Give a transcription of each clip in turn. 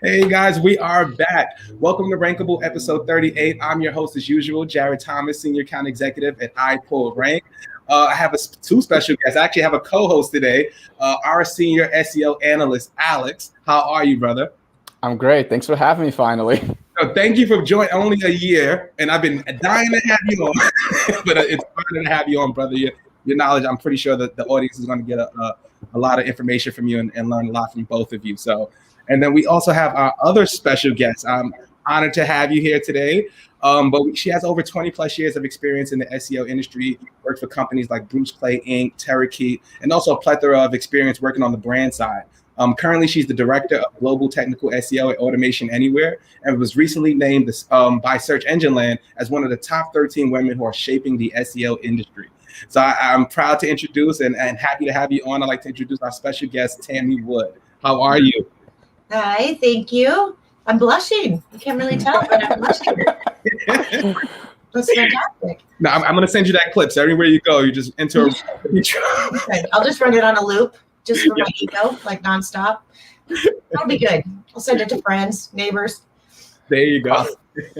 Hey guys, we are back. Welcome to Rankable episode 38. I'm your host as usual, Jared Thomas, Senior Account Executive at iPullRank. I have two special guests. I actually have a co-host today, our Senior SEO Analyst, Alex. How are you, brother? I'm great. Thanks for having me finally. So thank you for joining. Only a year, and I've been dying to have you on. But it's fun to have you on, brother. Your knowledge, I'm pretty sure that the audience is going to get a lot of information from you and learn a lot from both of you. So, and then we also have our other special guest. I'm honored to have you here today. But she has over 20 plus years of experience in the SEO industry, worked for companies like Bruce Clay Inc., Terrakeet, and also a plethora of experience working on the brand side. Currently, she's the director of Global Technical SEO at Automation Anywhere, and was recently named by Search Engine Land as one of the top 13 women who are shaping the SEO industry. So I'm proud to introduce and happy to have you on. I'd like to introduce our special guest, Tammy Woods. How are you? Hi, thank you. I'm blushing. You can't really tell, but I'm blushing. That's fantastic. Now, I'm going to send you that clip. So everywhere you go, you just enter. Okay, I'll just run it on a loop just for my ego, like nonstop. That'll be good. I'll send it to friends, neighbors. There you go.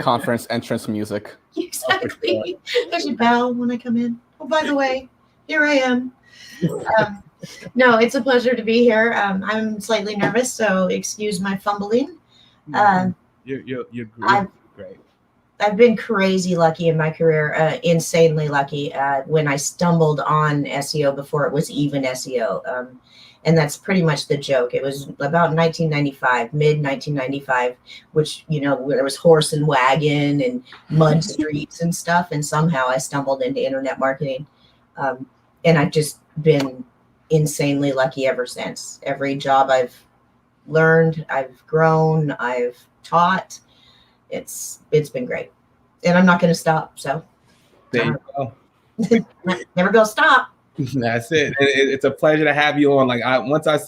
Conference entrance music. Exactly. I should bow when I come in. Oh, by the way, here I am. No, it's a pleasure to be here. I'm slightly nervous, so excuse my fumbling. You're great. I've been crazy lucky in my career, insanely lucky when I stumbled on SEO before it was even SEO. And that's pretty much the joke. It was about 1995, mid 1995, which, where there was horse and wagon and mud streets and stuff. And somehow I stumbled into internet marketing. And I've just been insanely lucky ever since. Every job I've learned, I've grown, I've taught. It's been great. And I'm not going to stop. So there you go. Never gonna stop. That's it. It's a pleasure to have you on. Like once I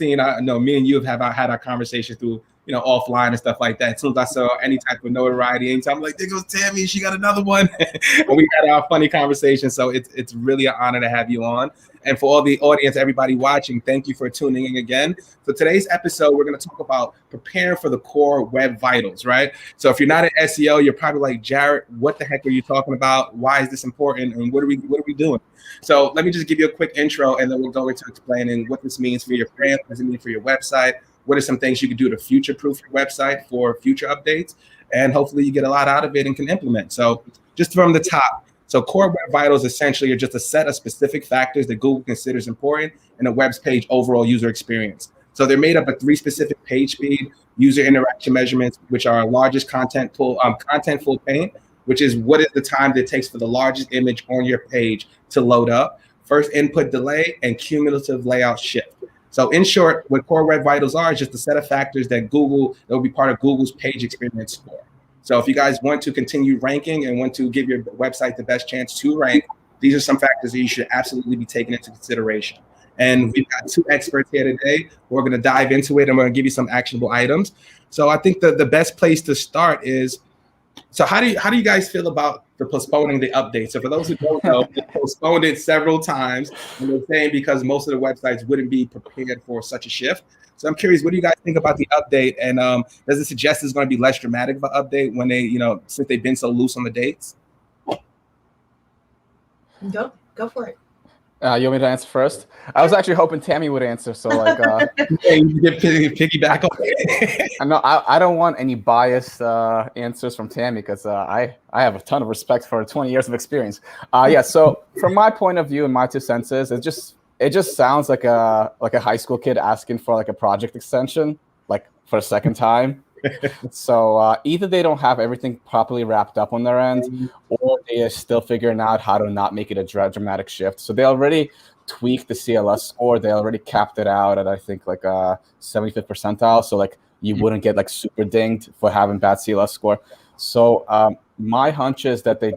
know me and you have had our conversation through, offline and stuff like that. As soon as I saw any type of notoriety, anytime I'm like, there goes Tammy, she got another one. And we had our funny conversation. So it's really an honor to have you on. And for all the audience, everybody watching, thank you for tuning in again. For today's episode, we're going to talk about preparing for the core web vitals, right? So if you're not an SEO, you're probably like, Jared, what the heck are you talking about? Why is this important? And what are we doing? So let me just give you a quick intro, and then we'll go into explaining what this means for your brand, what does it mean for your website, what are some things you can do to future-proof your website for future updates, and hopefully you get a lot out of it and can implement. So just from the top, so core web vitals essentially are just a set of specific factors that Google considers important in a web's page overall user experience. So they're made up of 3 specific page speed, user interaction measurements, which are our largest contentful paint, which is what is the time that it takes for the largest image on your page to load up, first input delay, and cumulative layout shift. So in short, what core web vitals are is just a set of factors that will be part of Google's page experience score. So if you guys want to continue ranking and want to give your website the best chance to rank, these are some factors that you should absolutely be taking into consideration. And we've got 2 experts here today. We're going to dive into it, and we're going to give you some actionable items. So I think the best place to start is, so how do you guys feel about the postponing the update? So for those who don't know, they postponed it several times, and they're saying because most of the websites wouldn't be prepared for such a shift. So I'm curious, what do you guys think about the update? And does it suggest it's going to be less dramatic of an update when they, since they've been so loose on the dates? Go for it. You want me to answer first? I was actually hoping Tammy would answer. So like, you get piggyback on it. I don't want any biased answers from Tammy because I have a ton of respect for her 20 years of experience. Yeah. So from my point of view and my 2 senses, it just sounds like a high school kid asking for like a project extension, like for a second time. So either they don't have everything properly wrapped up on their end, or they are still figuring out how to not make it a dramatic shift. So they already tweaked the CLS score. They already capped it out at, I think, like a 75th percentile. So like you wouldn't get like super dinged for having bad CLS score. So my hunch is that they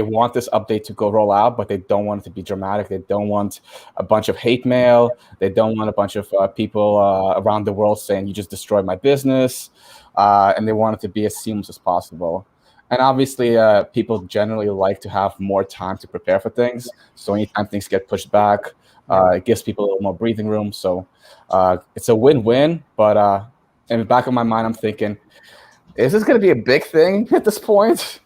want this update to go roll out, but they don't want it to be dramatic. They don't want a bunch of hate mail. They don't want a bunch of people around the world saying, you just destroyed my business. And they want it to be as seamless as possible. And obviously, people generally like to have more time to prepare for things. So anytime things get pushed back, it gives people a little more breathing room. So it's a win-win, but in the back of my mind, I'm thinking, is this going to be a big thing at this point?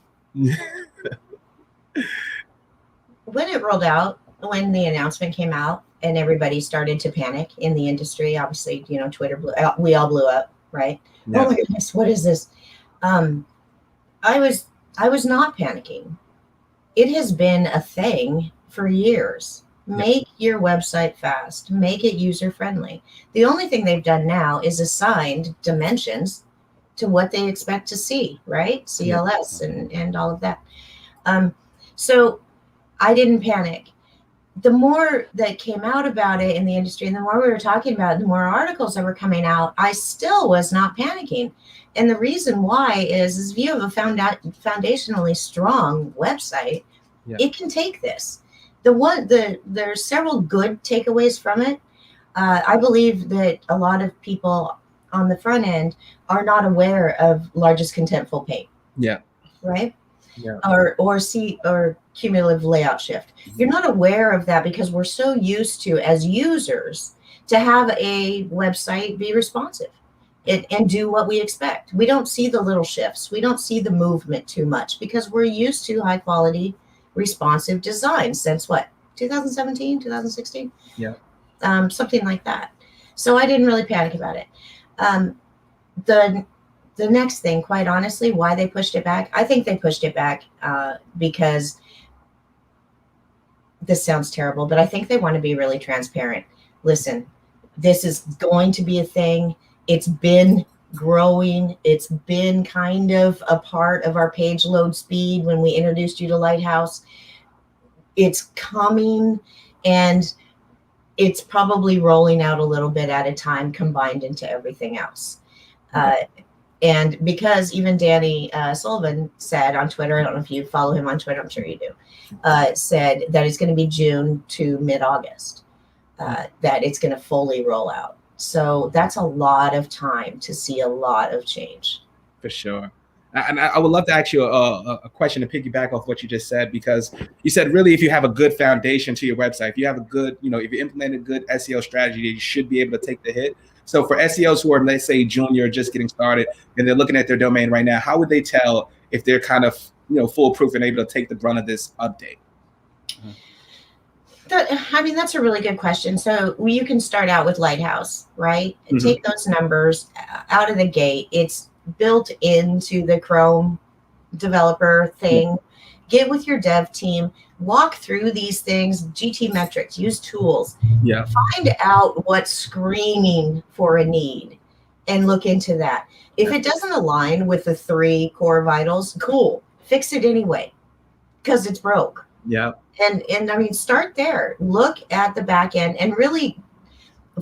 When it rolled out, when the announcement came out and everybody started to panic in the industry, obviously, Twitter we all blew up, right? Yeah. Oh my goodness, what is this? I was not panicking. It has been a thing for years. Make your website fast, make it user friendly. The only thing they've done now is assigned dimensions to what they expect to see, right? CLS and all of that. So I didn't panic. The more that came out about it in the industry and the more we were talking about it, the more articles that were coming out, I still was not panicking. And the reason why is if you have a foundationally strong website, it can take this. There's several good takeaways from it. I believe that a lot of people on the front end are not aware of largest contentful paint. Yeah. Right? Yeah. Or cumulative layout shift. You're not aware of that because we're so used to, as users, to have a website be responsive and do what we expect. We don't see the little shifts. We don't see the movement too much because we're used to high quality responsive design since what, 2017, 2016? Yeah. Something like that. So I didn't really panic about it. The next thing, quite honestly, why they pushed it back, I think they pushed it back because this sounds terrible, but I think they want to be really transparent. Listen, this is going to be a thing. It's been growing. It's been kind of a part of our page load speed when we introduced you to Lighthouse. It's coming, and it's probably rolling out a little bit at a time combined into everything else. And because even Danny Sullivan said on Twitter, I don't know if you follow him on Twitter, I'm sure you do, said that it's going to be June to mid-August, that it's going to fully roll out. So that's a lot of time to see a lot of change. For sure. And I would love to ask you a question to piggyback off what you just said, because you said really if you have a good foundation to your website, if you have a good, if you implement a good SEO strategy, you should be able to take the hit. So for SEOs who are, let's say, junior, just getting started, and they're looking at their domain right now, how would they tell if they're kind of, foolproof and able to take the brunt of this update? That's a really good question. So you can start out with Lighthouse, right? Mm-hmm. Take those numbers out of the gate. It's built into the Chrome developer thing. Yeah. Get with your dev team, walk through these things, GT metrics, use tools, find out what's screaming for a need and look into that. If it doesn't align with the 3 core vitals, cool, fix it anyway because it's broke. Yeah. And I mean, start there, look at the back end, and really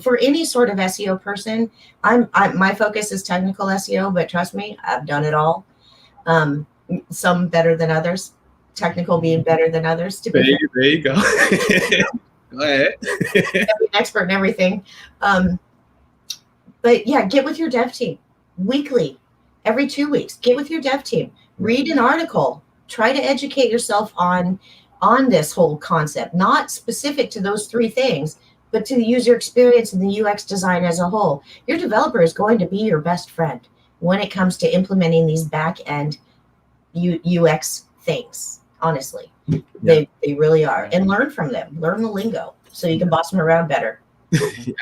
for any sort of SEO person, my focus is technical SEO, but trust me, I've done it all. Some better than others. Technical being better than others. There you go. Go ahead. An expert in everything. But yeah, get with your dev team weekly, every 2 weeks. Get with your dev team. Read an article. Try to educate yourself on this whole concept, not specific to those 3 things, but to the user experience and the UX design as a whole. Your developer is going to be your best friend when it comes to implementing these back-end UX things. Honestly, they really are. And learn from them. Learn the lingo so you can boss them around better.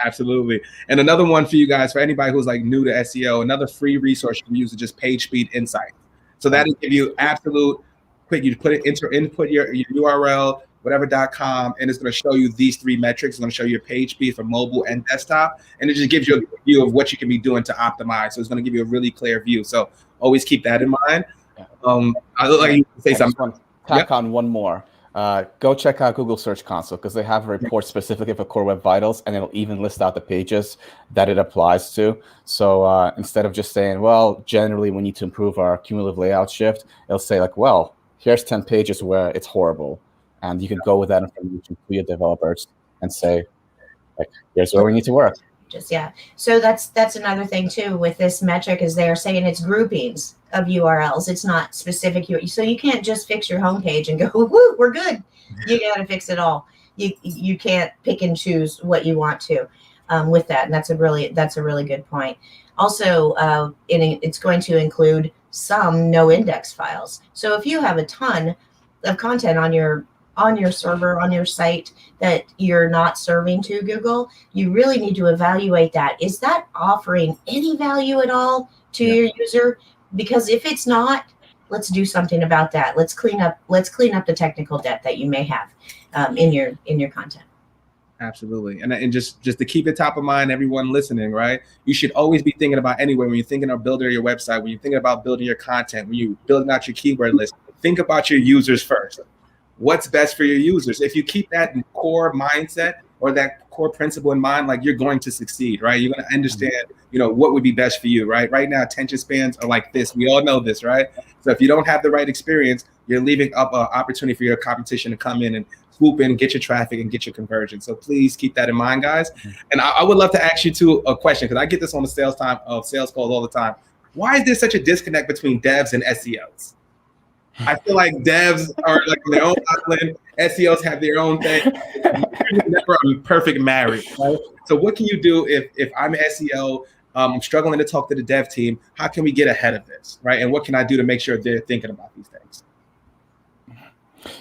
Absolutely. And another one for you guys, for anybody who's like new to SEO, another free resource you can use is just PageSpeed Insights. So that'll give you absolute quick. You put it, input your URL, whatever.com, and it's going to show you these 3 metrics. It's going to show you your page speed for mobile and desktop, and it just gives you a view of what you can be doing to optimize. So it's going to give you a really clear view. So always keep that in mind. I look like you say something. Tack on one more. Go check out Google Search Console because they have a report specifically for Core Web Vitals, and it'll even list out the pages that it applies to. So instead of just saying, well, generally we need to improve our cumulative layout shift, it'll say like, well, here's 10 pages where it's horrible. And you can go with that information to your developers and say, like, here's where we need to work. So that's another thing too with this metric is they're saying it's groupings of URLs. It's not specific. So you can't just fix your homepage and go, woo, we're good. You got to fix it all. You can't pick and choose what you want to with that. And that's a really good point. Also, it's going to include some no index files. So if you have a ton of content on your server, on your site that you're not serving to Google, you really need to evaluate that. Is that offering any value at all to your user? Because if it's not, let's do something about that. Let's clean up the technical debt that you may have in your content. Absolutely. And just to keep it top of mind, everyone listening, right? You should always be thinking about, anyway, when you're thinking of building your website, when you're thinking about building your content, when you're building out your keyword list, think about your users first. What's best for your users? If you keep that core mindset or that core principle in mind, like, you're going to succeed, right? You're going to understand, what would be best for you, right? Right now, attention spans are like this. We all know this, right? So if you don't have the right experience, you're leaving up an opportunity for your competition to come in and swoop in, get your traffic, and get your conversion. So please keep that in mind, guys. And I would love to ask you too a question, because I get this on the sales calls all the time. Why is there such a disconnect between devs and SEOs? I feel like devs are like on their own island. SEOs have their own thing. Never a perfect marriage, right? So what can you do if I'm an SEO, I'm struggling to talk to the dev team? How can we get ahead of this, right? And what can I do to make sure they're thinking about these things?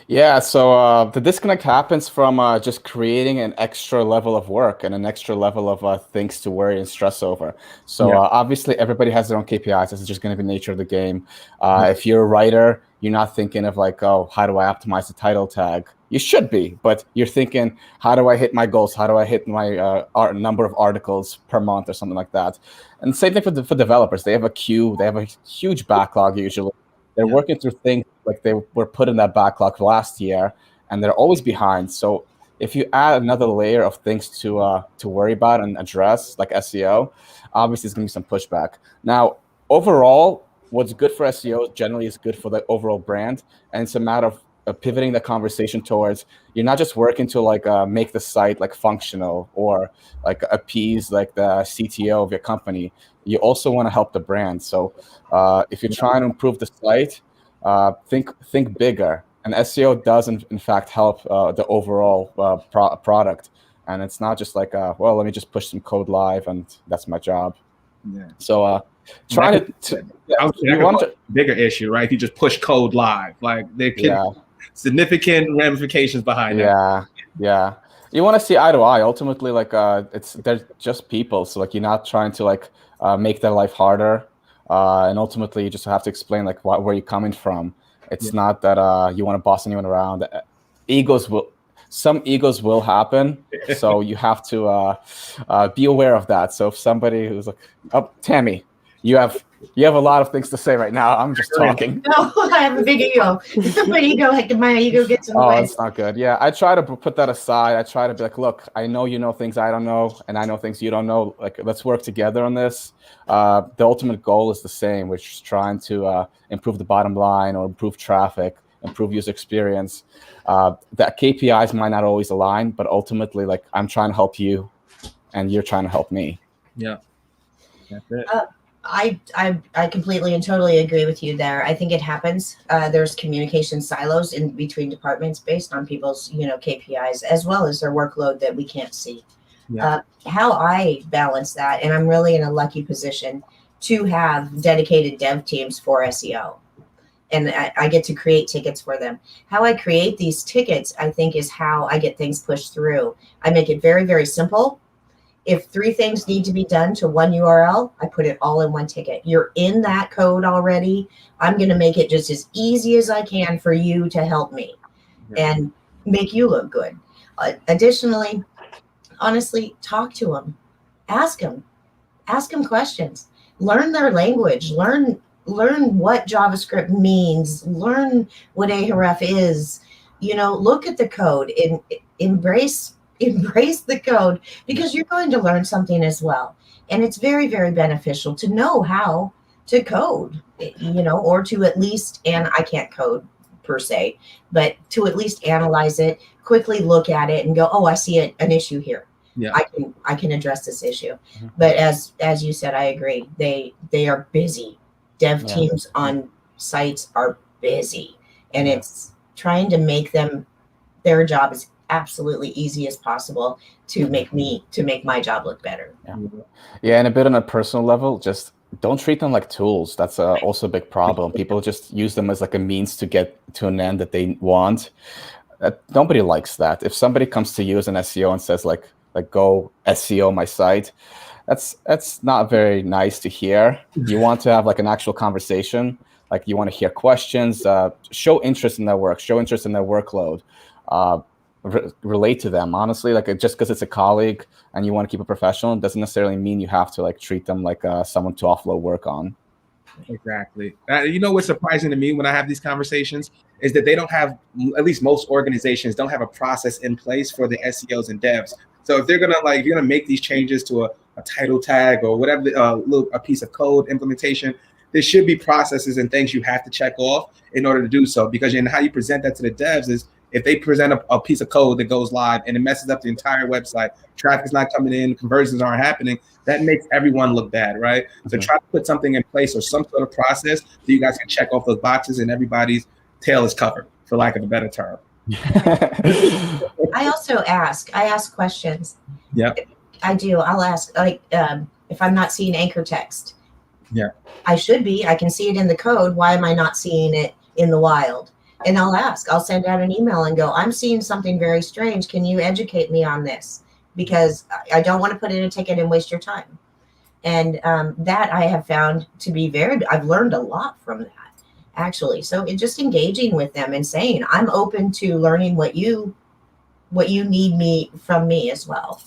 Yeah, so the disconnect happens from just creating an extra level of work and an extra level of things to worry and stress over. So obviously everybody has their own KPIs. This is just going to be the nature of the game. If you're a writer, you're not thinking of like, oh, how do I optimize the title tag? You should be, but you're thinking, how do I hit my goals? How do I hit my number of articles per month or something like that? And same thing for developers. They have a queue. They have a huge backlog usually. They're working through things like they were put in that backlog last year, and they're always behind. So if you add another layer of things to worry about and address, like SEO, obviously there's going to be some pushback. Now, overall, what's good for SEO generally is good for the overall brand, and it's a matter of pivoting the conversation towards, you're not just working to like make the site like functional or like appease like the CTO of your company. You also want to help the brand. So if you're trying to improve the site, think bigger. And SEO does in fact help the overall product. And it's not just like, well, let me just push some code live and that's my job. Yeah. So trying to bigger issue, right? If you just push code live, like there can significant ramifications behind that. Yeah. You want to see eye to eye. Ultimately, like they're just people. So like you're not trying to like make their life harder. And ultimately, you just have to explain like where you're coming from. It's not that you want to boss anyone around. Some egos will happen. So you have to be aware of that. So if somebody who's like, oh, Tammy, you have a lot of things to say right now. I'm just talking. No, I have a big ego. my ego gets in the way. Oh, it's not good. Yeah, I try to put that aside. I try to be like, look, I know you know things I don't know, and I know things you don't know. Like, let's work together on this. The ultimate goal is the same, which is trying to improve the bottom line or improve traffic, improve user experience. That KPIs might not always align, but ultimately, like, I'm trying to help you, and you're trying to help me. Yeah, that's it. I completely and totally agree with you there. I think it happens. There's communication silos in between departments based on people's, KPIs as well as their workload that we can't see. Yeah. How I balance that, and I'm really in a lucky position to have dedicated dev teams for SEO. And I get to create tickets for them. How I create these tickets, I think, is how I get things pushed through. I make it very, very simple. If 3 things need to be done to one URL, I put it all in one ticket. You're in that code already. I'm going to make it just as easy as I can for you to help me and make you look good. Additionally, honestly, talk to them. Ask them questions. Learn their language. Learn what JavaScript means. Learn what Ahref is. Look at the code and embrace the code, because you're going to learn something as well. And it's very, very beneficial to know how to code, or to at least, and I can't code per se, but to at least analyze it, quickly look at it and go, oh, I see an issue here. Yeah. I can address this issue. Mm-hmm. But as you said, I agree. They are busy. Dev teams on sites are busy, and it's trying to make their job as absolutely easy as possible to make my job look better. Yeah, and a bit on a personal level, just don't treat them like tools. That's also a big problem. People just use them as like a means to get to an end that they want. Nobody likes that. If somebody comes to you as an SEO and says like go SEO my site, that's not very nice to hear. You want to have like an actual conversation. Like you want to hear questions, show interest in their work, show interest in their workload, relate to them. Honestly, like just because it's a colleague and you want to keep it professional doesn't necessarily mean you have to like treat them like someone to offload work on. Exactly. You know what's surprising to me when I have these conversations is that they don't have, at least most organizations don't have a process in place for the SEOs and devs. So if you're gonna make these changes to a title tag or whatever, a piece of code implementation, there should be processes and things you have to check off in order to do so. Because how you present that to the devs is if they present a piece of code that goes live and it messes up the entire website, traffic's not coming in, conversions aren't happening, that makes everyone look bad, right? So try to put something in place or some sort of process so you guys can check off those boxes and everybody's tail is covered, for lack of a better term. I also ask questions. Yeah, I do. I'll ask, if I'm not seeing anchor text. Yeah, I should be. I can see it in the code. Why am I not seeing it in the wild? And I'll ask. I'll send out an email and go, I'm seeing something very strange. Can you educate me on this? Because I don't want to put in a ticket and waste your time. And that I have found to be I've learned a lot from that, actually. So it's just engaging with them and saying, I'm open to learning what you need from me as well.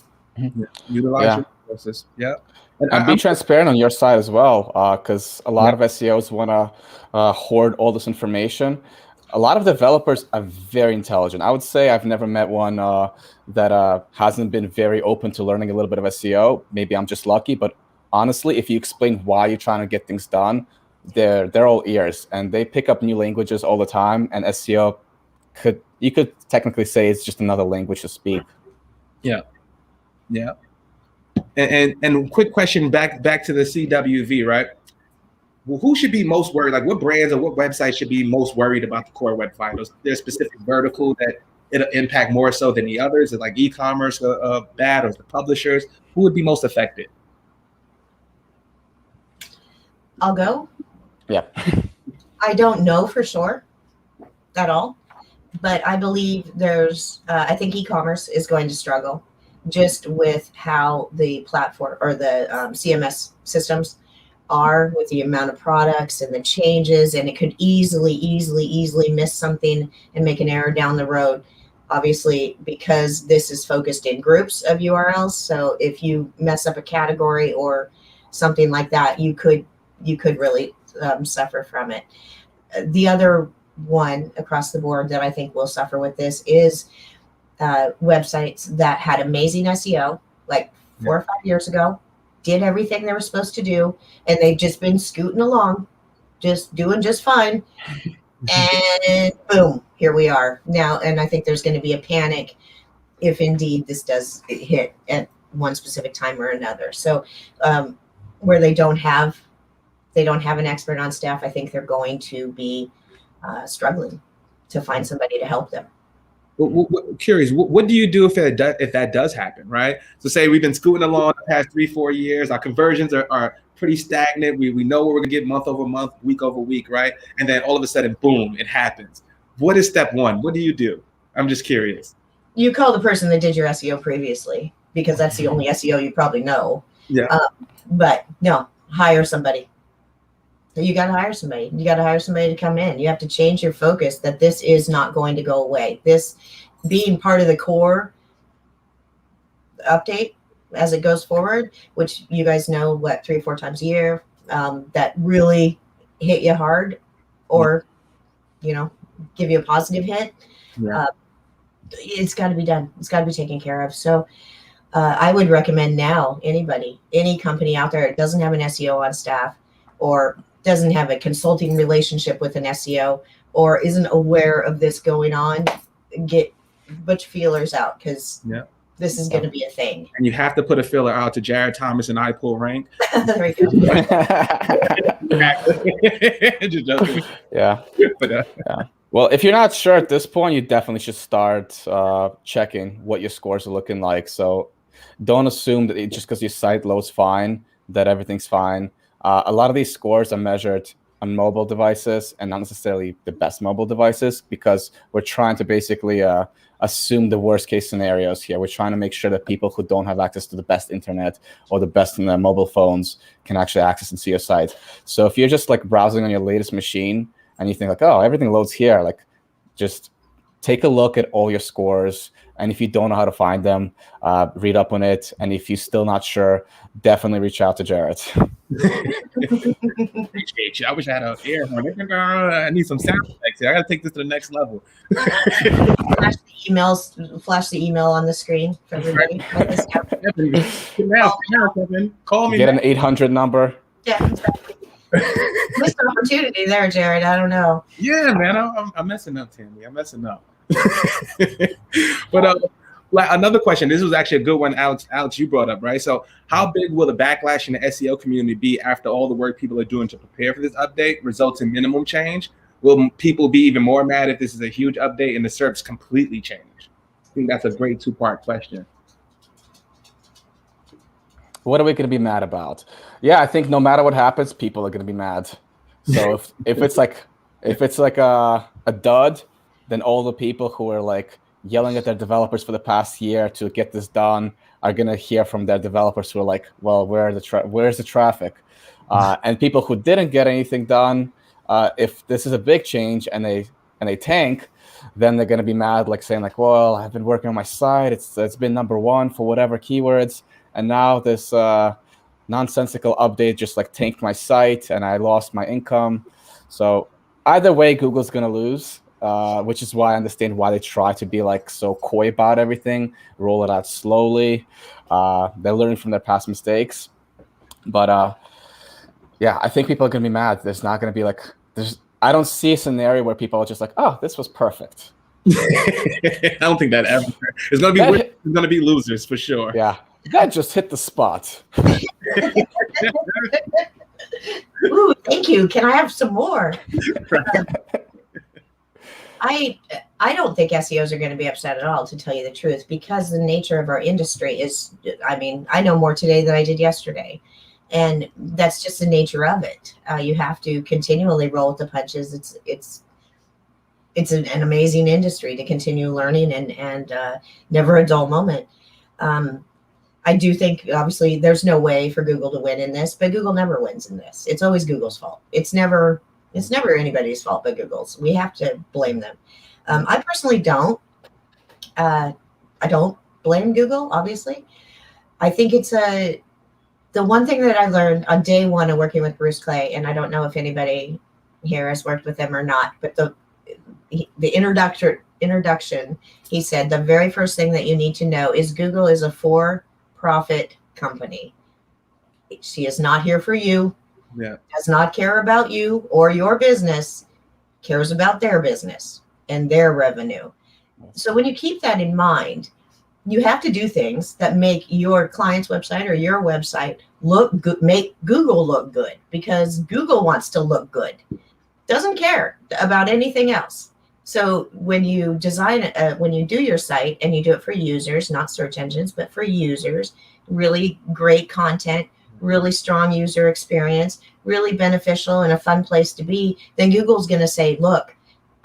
Utilize your resources. Yeah. And be transparent on your side as well, because a lot of SEOs want to hoard all this information. A lot of developers are very intelligent. I would say I've never met one that hasn't been very open to learning a little bit of SEO. Maybe I'm just lucky, but honestly, if you explain why you're trying to get things done, they're all ears, and they pick up new languages all the time. And SEO you could technically say it's just another language to speak. Yeah. And quick question back to the CWV, right? Well, who should be most worried? Like what brands or what websites should be most worried about the core web vitals? Is there a specific vertical that it'll impact more so than the others? Is it like e-commerce bad, or the publishers? Who would be most affected? I'll go. Yeah. I don't know for sure at all, but I believe I think e-commerce is going to struggle just with how the platform or the CMS systems are, with the amount of products and the changes, and it could easily miss something and make an error down the road. Obviously, because this is focused in groups of URLs. So if you mess up a category or something like that, you could really suffer from it. The other one across the board that I think will suffer with this is websites that had amazing SEO like 4 or 5 years ago, did everything they were supposed to do, and they've just been scooting along, just doing just fine. And boom, here we are now. And I think there's going to be a panic if indeed this does hit at one specific time or another. So where they don't have an expert on staff, I think they're going to be struggling to find somebody to help them. Curious, what do you do if that does happen, right? So say we've been scooting along the past 3-4 years, our conversions are pretty stagnant. We know what we're gonna get month over month, week over week, right? And then all of a sudden, boom, it happens. What is step one? What do you do? I'm just curious. You call the person that did your SEO previously, because that's the only SEO you probably know. Yeah. But no, hire somebody. You got to hire somebody. You got to hire somebody to come in. You have to change your focus that this is not going to go away. This being part of the core update as it goes forward, which you guys know 3 or 4 times a year, that really hit you hard or, give you a positive hit. Yeah. It's got to be done. It's got to be taken care of. So I would recommend now any company out there that doesn't have an SEO on staff or doesn't have a consulting relationship with an SEO or isn't aware of this going on, put your feelers out, because this is going to be a thing. And you have to put a filler out to Jared Thomas and iPullRank. There we go. Just joking. Yeah. But, Well, if you're not sure at this point, you definitely should start checking what your scores are looking like. So don't assume that just because your site loads fine, that everything's fine. A lot of these scores are measured on mobile devices and not necessarily the best mobile devices, because we're trying to basically assume the worst case scenarios here. We're trying to make sure that people who don't have access to the best internet or the best in their mobile phones can actually access and see your site. So if you're just like browsing on your latest machine and you think like, oh, everything loads here, like just take a look at all your scores. And if you don't know how to find them, read up on it. And if you're still not sure, definitely reach out to Jared. Appreciate you. I wish I had an air horn. I need some sound effects here. I gotta take this to the next level. Flash the email on the screen for everybody. Call me. Get an 800 number. Yeah, exactly. Missed opportunity there, Jared. I don't know. Yeah, man, I'm messing up, Tammy. I'm messing up. But like another question. This was actually a good one, Alex, you brought up, right? So how big will the backlash in the SEO community be after all the work people are doing to prepare for this update results in minimum change? Will people be even more mad if this is a huge update and the SERPs completely change? I think that's a great two-part question. What are we going to be mad about? Yeah, I think no matter what happens, people are going to be mad. So if it's like a dud, then all the people who are like yelling at their developers for the past year to get this done are going to hear from their developers who are like, well, where's the traffic? And people who didn't get anything done, if this is a big change and they tank, then they're going to be mad, like saying like, well, I've been working on my site. It's been #1 for whatever keywords. And now this nonsensical update just like tanked my site and I lost my income. So either way, Google's going to lose. Which is why I understand why they try to be like so coy about everything, roll it out slowly. They're learning from their past mistakes. But yeah, I think people are going to be mad. There's not going to be like, I don't see a scenario where people are just like, oh, this was perfect. I don't think that ever. There's going to be losers for sure. Yeah, that just hit the spot. Ooh, thank you. Can I have some more? I don't think SEOs are going to be upset at all, to tell you the truth, because the nature of our industry is, I mean, I know more today than I did yesterday. And that's just the nature of it. You have to continually roll with the punches. It's an amazing industry to continue learning and never a dull moment. I do think, obviously, there's no way for Google to win in this, but Google never wins in this. It's always Google's fault. It's never anybody's fault but Google's. We have to blame them. I personally don't. I don't blame Google, obviously. I think it's the one thing that I learned on day one of working with Bruce Clay, and I don't know if anybody here has worked with him or not, but the introduction, he said, the very first thing that you need to know is Google is a for-profit company. She is not here for you. Yeah. Does not care about you or your business, cares about their business and their revenue. So when you keep that in mind, you have to do things that make your client's website or your website look good, make Google look good, because Google wants to look good. Doesn't care about anything else. So when you design, when you do your site and you do it for users, not search engines, but for users, really great content, really strong user experience, really beneficial and a fun place to be, then Google's going to say, look,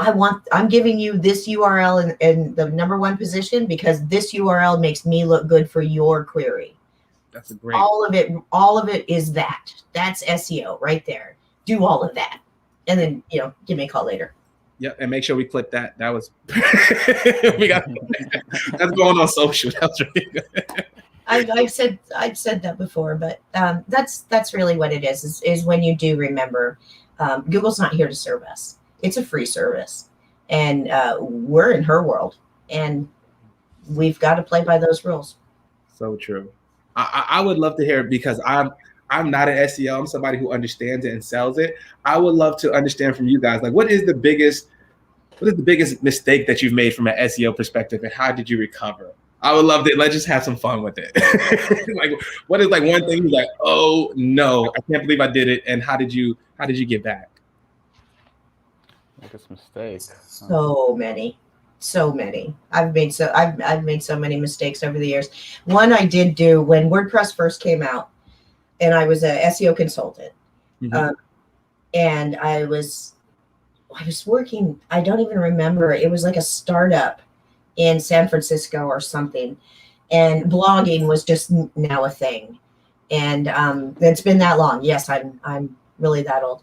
I'm giving you this URL in the #1 position because this URL makes me look good for your query. That's a great. All of it is that. That's SEO right there. Do all of that. And then, give me a call later. Yep, and make sure we clip that. That was that's going on social. That's really good. I've said that before, but that's really what it is when you do remember, Google's not here to serve us. It's a free service, and we're in her world, and we've got to play by those rules. So true. I would love to hear it, because I'm not an SEO. I'm somebody who understands it and sells it. I would love to understand from you guys, like, what is the biggest mistake that you've made from an SEO perspective, and how did you recover? I would love to. Let's just have some fun with it. Like, what is like one thing you're like, oh no, I can't believe I did it, and how did you get back? Biggest mistake. So many. I've made so many mistakes over the years. One I did do when WordPress first came out, and I was a SEO consultant. Mhm. And I was working, I don't even remember. It was like a startup in San Francisco or something. And blogging was just now a thing. And it's been that long. Yes, I'm really that old.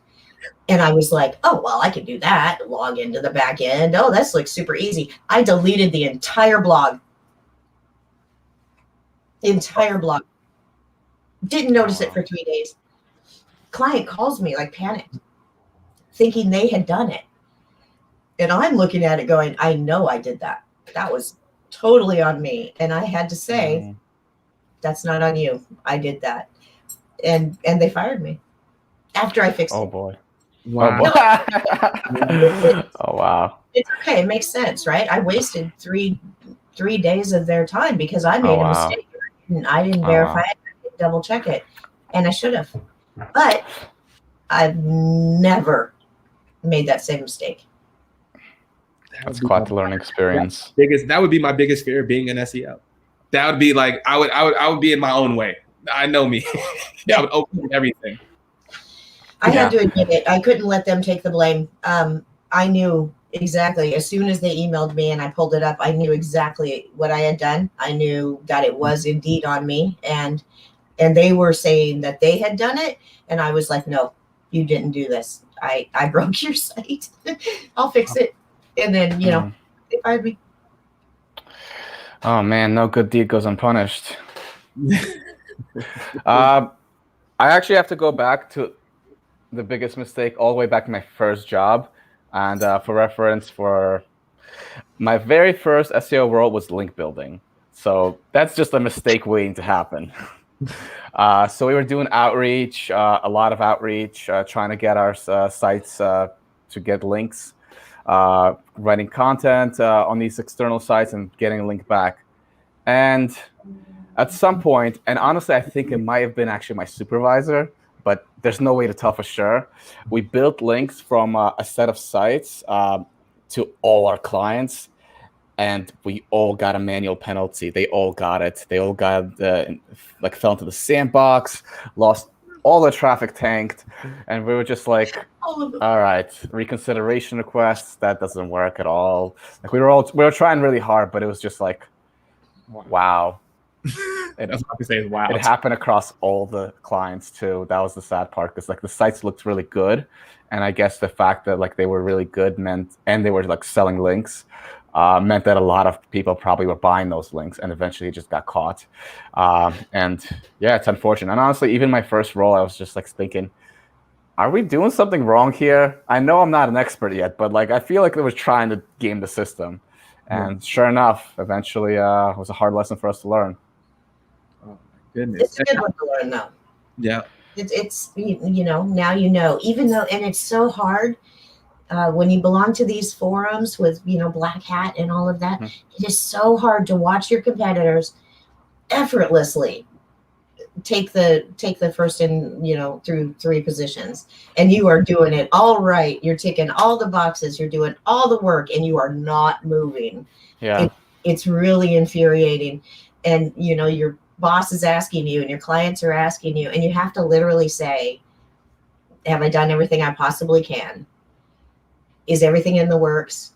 And I was like, oh, well, I can do that. Log into the back end. Oh, this looks super easy. I deleted the entire blog. Didn't notice it for 3 days. Client calls me like panicked, thinking they had done it. And I'm looking at it going, I know I did that. That was totally on me. And I had to say, that's not on you. I did that. And they fired me after I fixed it. Oh boy. Wow. Oh wow. It's okay. It makes sense, right? I wasted three days of their time because I made a mistake. I didn't verify it. I didn't double check it. And I should have. But I've never made that same mistake. That's quite the learning experience. That would be my biggest fear, being an SEO. That would be like I would be in my own way. I know me. I would open everything. I had to admit it. I couldn't let them take the blame. I knew exactly, as soon as they emailed me and I pulled it up, I knew exactly what I had done. I knew that it was indeed on me, and they were saying that they had done it, and I was like, no, you didn't do this. I broke your site. I'll fix it. And then, they fired me. Oh man, no good deed goes unpunished. I actually have to go back to the biggest mistake all the way back to my first job. And for reference, for my very first SEO role was link building. So that's just a mistake waiting to happen. So we were doing outreach, a lot of outreach, trying to get our sites to get links, writing content on these external sites and getting a link back. And at some point, and honestly, I think it might have been actually my supervisor, but there's no way to tell for sure. We built links from a set of sites to all our clients, and we all got a manual penalty. They all got it. They all got fell into the sandbox, lost all the traffic, tanked, and we were just like, all right, reconsideration requests. That doesn't work at all. Like we were trying really hard, but it was just like, wow. That's what I say is wow. It happened across all the clients too. That was the sad part, because like the sites looked really good, and I guess the fact that like they were really good meant, and they were like selling links, meant that a lot of people probably were buying those links, and eventually it just got caught. And yeah, it's unfortunate. And honestly, even my first role, I was just like thinking, are we doing something wrong here? I know I'm not an expert yet, but like I feel like it was trying to game the system. And sure enough, eventually it was a hard lesson for us to learn. Goodness. It's a good one to learn, though. Yeah. It's now you know, even though, and it's so hard when you belong to these forums with, Black Hat and all of that, it is so hard to watch your competitors effortlessly take the first in, through 3 positions, and you are doing it all right. You're ticking all the boxes. You're doing all the work, and you are not moving. Yeah. It's really infuriating. And, your boss is asking you and your clients are asking you, and you have to literally say, have I done everything I possibly can? Is everything in the works?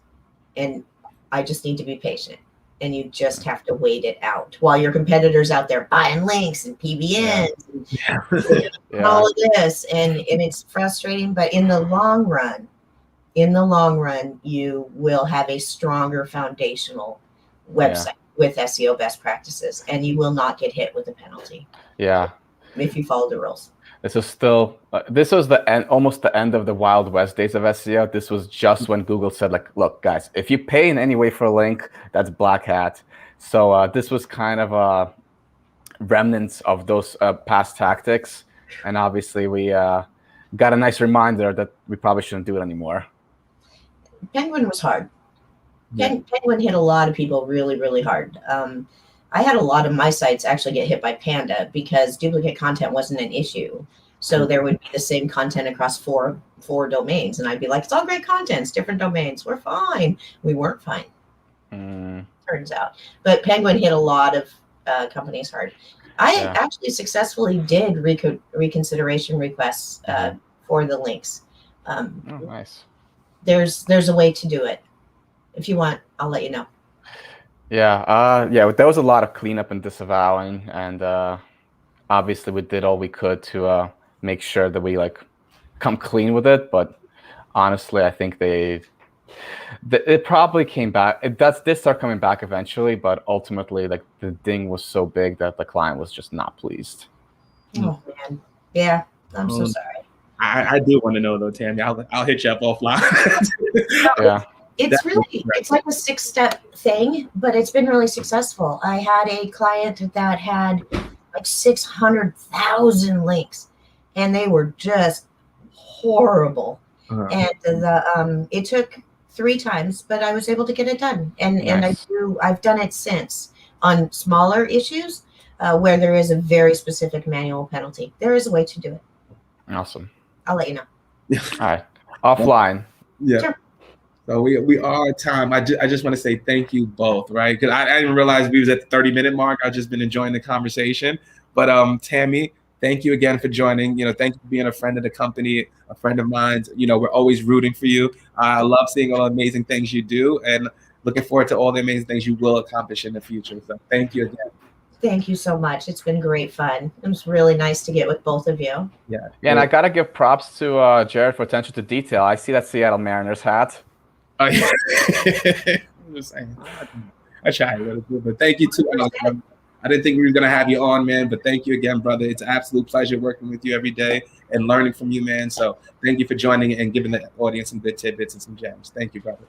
And I just need to be patient. And you just have to wait it out while your competitors out there buying links and PBNs and all of this. And it's frustrating, but in the long run, you will have a stronger foundational website with SEO best practices, and you will not get hit with a penalty. Yeah. If you follow the rules. This was still, this was the end, almost the end of the Wild West days of SEO. This was just when Google said, like, look, guys, if you pay in any way for a link, that's Black Hat. So this was kind of remnants of those past tactics. And obviously we got a nice reminder that we probably shouldn't do it anymore. Penguin was hard. Penguin hit a lot of people really, really hard. I had a lot of my sites actually get hit by Panda because duplicate content wasn't an issue. So there would be the same content across 4 4 domains, and I'd be like, it's all great content, it's different domains. We're fine. We weren't fine. Turns out. But Penguin hit a lot of companies hard. I actually successfully did reconsideration requests for the links. Nice. There's a way to do it. If you want, I'll let you know. Yeah. There was a lot of cleanup and disavowing, and obviously we did all we could to make sure that we like come clean with it. But honestly, I think it probably came back. It did start coming back eventually, but ultimately, like the ding was so big that the client was just not pleased. Oh man, yeah, I'm so sorry. I do want to know though, Tammy. I'll hit you up offline. Yeah, it's like a 6-step thing, but it's been really successful. I had a client that had like 600,000 links, and they were just horrible. And it took 3 times, but I was able to get it done. And nice. I've done it since on smaller issues where there is a very specific manual penalty. There is a way to do it. Awesome. I'll let you know. All right. Offline. Yeah. Sure. So we are at time. I just want to say thank you both, right? Because I didn't realize we was at the 30-minute mark. I've just been enjoying the conversation. But Tammy, thank you again for joining. Thank you for being a friend of the company, a friend of mine. We're always rooting for you. I love seeing all the amazing things you do, and looking forward to all the amazing things you will accomplish in the future. So thank you again. Thank you so much. It's been great fun. It was really nice to get with both of you. Yeah, and I gotta give props to Jared for attention to detail. I see that Seattle Mariners hat. I'm just saying. I tried, but thank you too. I didn't think we were gonna have you on, man. But thank you again, brother. It's an absolute pleasure working with you every day and learning from you, man. So thank you for joining and giving the audience some good tidbits and some gems. Thank you, brother.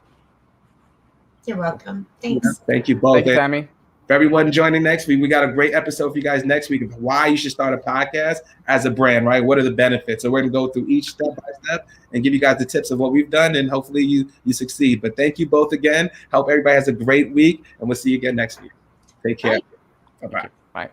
You're welcome. Thanks. Yeah, thank you both. Thank you, Tammy. For everyone joining next week, we got a great episode for you guys next week of why you should start a podcast as a brand, right? What are the benefits? So we're gonna go through each step by step and give you guys the tips of what we've done, and hopefully you succeed. But thank you both again. Hope everybody has a great week, and we'll see you again next week. Take care. Bye-bye. Bye.